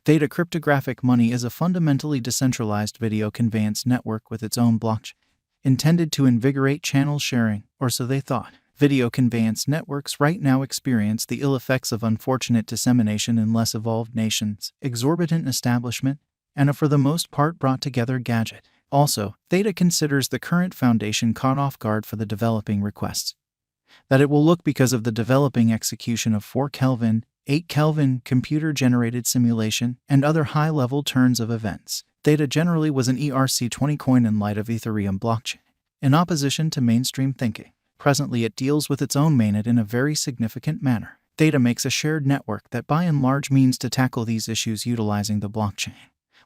Theta cryptographic money is a fundamentally decentralized video conveyance network with its own blockchain, intended to invigorate channel sharing, or so they thought. Video conveyance networks right now experience the ill effects of unfortunate dissemination in less evolved nations, exorbitant establishment, and a for the most part brought together gadget. Also, Theta considers the current foundation caught off guard for the developing requests that it will look because of the developing execution of 4 Kelvin, 8 Kelvin computer-generated simulation, and other high-level turns of events. Theta generally was an ERC20 coin in light of Ethereum blockchain, in opposition to mainstream thinking. Presently, it deals with its own mainnet in a very significant manner. Theta makes a shared network that by and large means to tackle these issues utilizing the blockchain,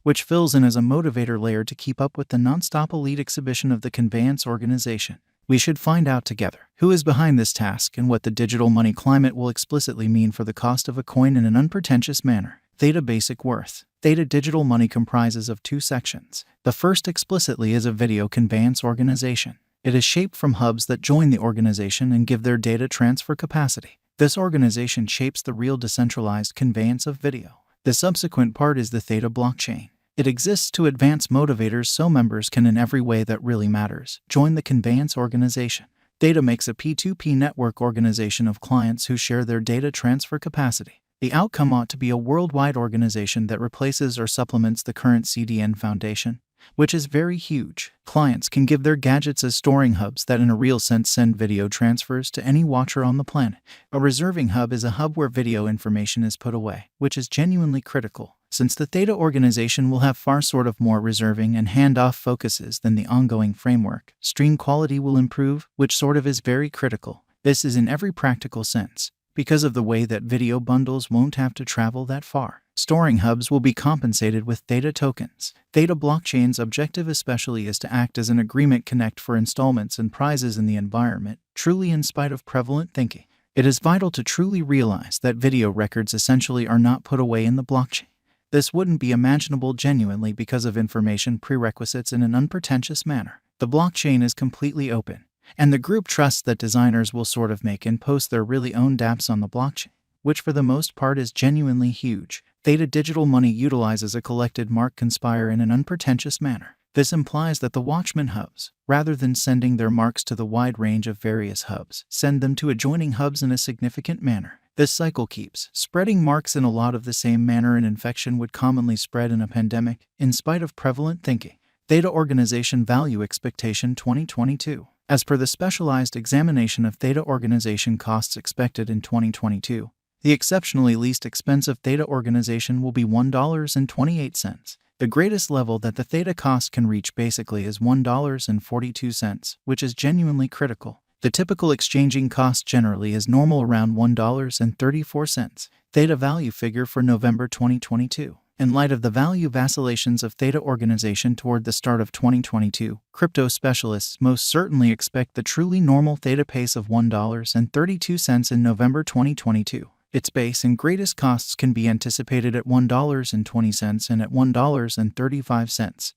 which fills in as a motivator layer to keep up with the non-stop elite exhibition of the conveyance organization. We should find out together who is behind this task and what the digital money climate will explicitly mean for the cost of a coin in an unpretentious manner. Theta basic worth. Theta digital money comprises of 2 sections. The first explicitly is a video conveyance organization. It is shaped from hubs that join the organization and give their data transfer capacity. This organization shapes the real decentralized conveyance of video. The subsequent part is the Theta blockchain. It exists to advance motivators so members can in every way that really matters join the conveyance organization. Theta makes a P2P network organization of clients who share their data transfer capacity. The outcome ought to be a worldwide organization that replaces or supplements the current CDN Foundation, which is very huge. Clients can give their gadgets as storing hubs that in a real sense send video transfers to any watcher on the planet. A reserving hub is a hub where video information is put away, which is genuinely critical, since the Theta organization will have far more reserving and handoff focuses than the ongoing framework. Stream quality will improve, which is very critical. This is in every practical sense, because of the way that video bundles won't have to travel that far. Storing hubs will be compensated with Theta tokens. Theta blockchain's objective especially is to act as an agreement connect for installments and prizes in the environment, truly in spite of prevalent thinking. It is vital to truly realize that video records essentially are not put away in the blockchain. This wouldn't be imaginable genuinely because of information prerequisites in an unpretentious manner. The blockchain is completely open, and the group trusts that designers will make and post their really own dApps on the blockchain, which for the most part is genuinely huge. Theta digital money utilizes a collected mark conspire in an unpretentious manner. This implies that the watchman hubs, rather than sending their marks to the wide range of various hubs, send them to adjoining hubs in a significant manner. This cycle keeps spreading marks in a lot of the same manner an infection would commonly spread in a pandemic, in spite of prevalent thinking. Theta Organization Value Expectation 2022. As per the specialized examination of Theta organization costs expected in 2022, the exceptionally least expensive Theta organization will be $1.28. The greatest level that the Theta cost can reach basically is $1.42, which is genuinely critical. The typical exchanging cost generally is normal around $1.34. Theta value figure for November 2022. In light of the value vacillations of Theta organization toward the start of 2022, crypto specialists most certainly expect the truly normal Theta pace of $1.32 in November 2022. Its base and greatest costs can be anticipated at $1.20 and at $1.35.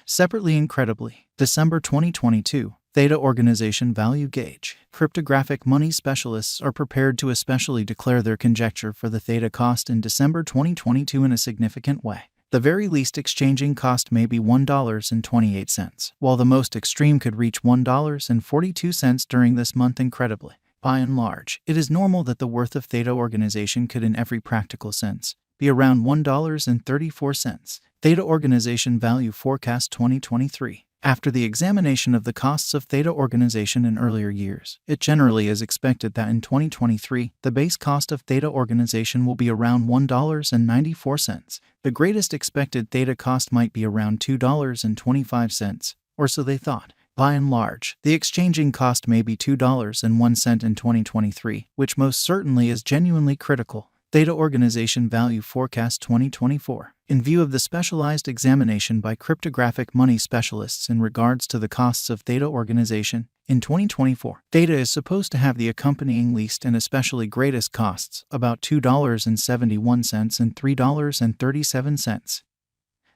Separately, incredibly, December 2022, Theta Organization Value Gauge. Cryptographic money specialists are prepared to especially declare their conjecture for the Theta cost in December 2022 in a significant way. The very least exchanging cost may be $1.28, while the most extreme could reach $1.42 during this month incredibly. By and large, it is normal that the worth of Theta organization could in every practical sense be around $1.34. Theta Organization Value Forecast 2023. After the examination of the costs of Theta organization in earlier years, it generally is expected that in 2023, the base cost of Theta organization will be around $1.94. The greatest expected Theta cost might be around $2.25, or so they thought. By and large, the exchanging cost may be $2.01 in 2023, which most certainly is genuinely critical. Theta Organization Value Forecast 2024. In view of the specialized examination by cryptographic money specialists in regards to the costs of Theta organization, in 2024, Theta is supposed to have the accompanying least and especially greatest costs, about $2.71 and $3.37.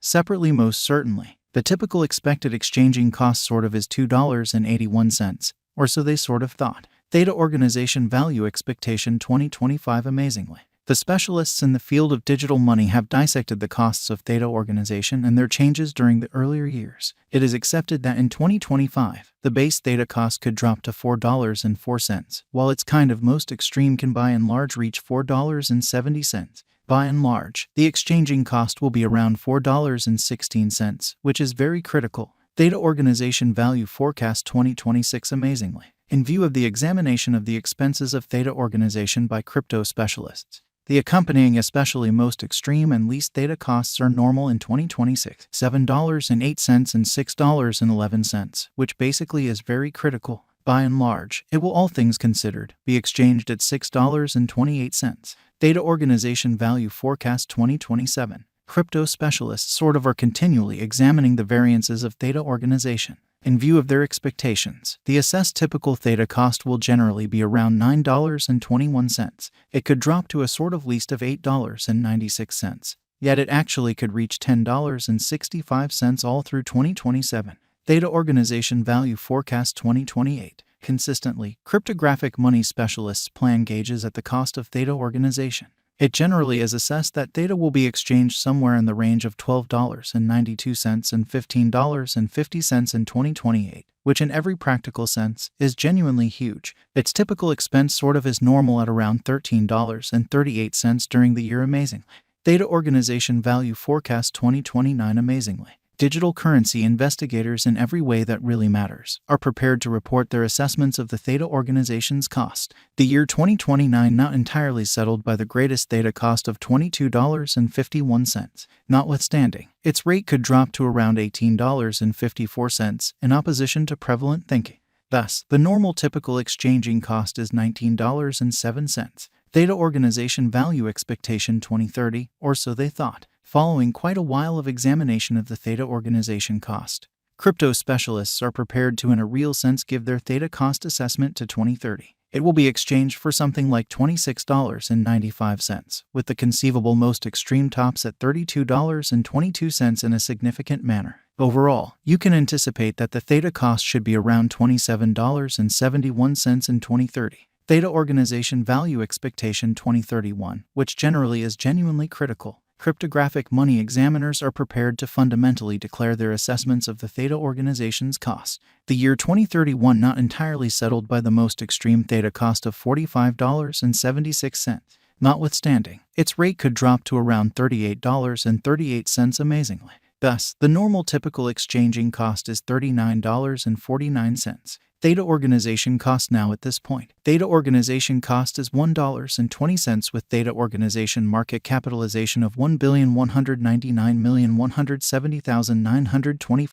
Separately, most certainly, the typical expected exchanging cost is $2.81, or so they thought. Theta Organization Value Expectation 2025. Amazingly, The specialists in the field of digital money have dissected the costs of Theta organization and their changes during the earlier years. It is accepted that in 2025, the base Theta cost could drop to $4.04, while its kind of most extreme can by and large reach $4.70. By and large, the exchanging cost will be around $4.16, which is very critical. Theta Organization Value Forecast 2026 amazingly. In view of the examination of the expenses of Theta Organization by crypto specialists, the accompanying especially most extreme and least Theta costs are normal in 2026, $7.08 and $6.11, which basically is very critical. By and large, it will, all things considered, be exchanged at $6.28. Theta Organization Value Forecast 2027. Crypto specialists are continually examining the variances of Theta Organization. In view of their expectations, the assessed typical Theta cost will generally be around $9.21. It could drop to a least of $8.96. Yet it actually could reach $10.65 all through 2027. Theta Organization Value Forecast 2028. Consistently, cryptographic money specialists plan gauges at the cost of Theta Organization. It generally is assessed that Theta will be exchanged somewhere in the range of $12.92 and $15.50 in 2028, which in every practical sense is genuinely huge. Its typical expense is normal at around $13.38 during the year amazingly. Theta Organization Value Forecast 2029 amazingly. Digital currency investigators in every way that really matters are prepared to report their assessments of the Theta Organization's cost. The year 2029 not entirely settled by the greatest Theta cost of $22.51. Notwithstanding, its rate could drop to around $18.54 in opposition to prevalent thinking. Thus, the normal typical exchanging cost is $19.07. Theta Organization Value Expectation 2030, or so they thought. Following quite a while of examination of the Theta Organization cost, crypto specialists are prepared to in a real sense give their Theta cost assessment to 2030. It will be exchanged for something like $26.95, with the conceivable most extreme tops at $32.22 in a significant manner. Overall, you can anticipate that the Theta cost should be around $27.71 in 2030. Theta Organization Value Expectation 2031, which generally is genuinely critical. Cryptographic money examiners are prepared to fundamentally declare their assessments of the Theta Organization's cost. The year 2031 not entirely settled by the most extreme Theta cost of $45.76. Notwithstanding, its rate could drop to around $38.38 amazingly. Thus, the normal typical exchanging cost is $39.49. Theta Organization cost now at this point. Theta Organization cost is $1.20 with Theta Organization market capitalization of $1,199,170,925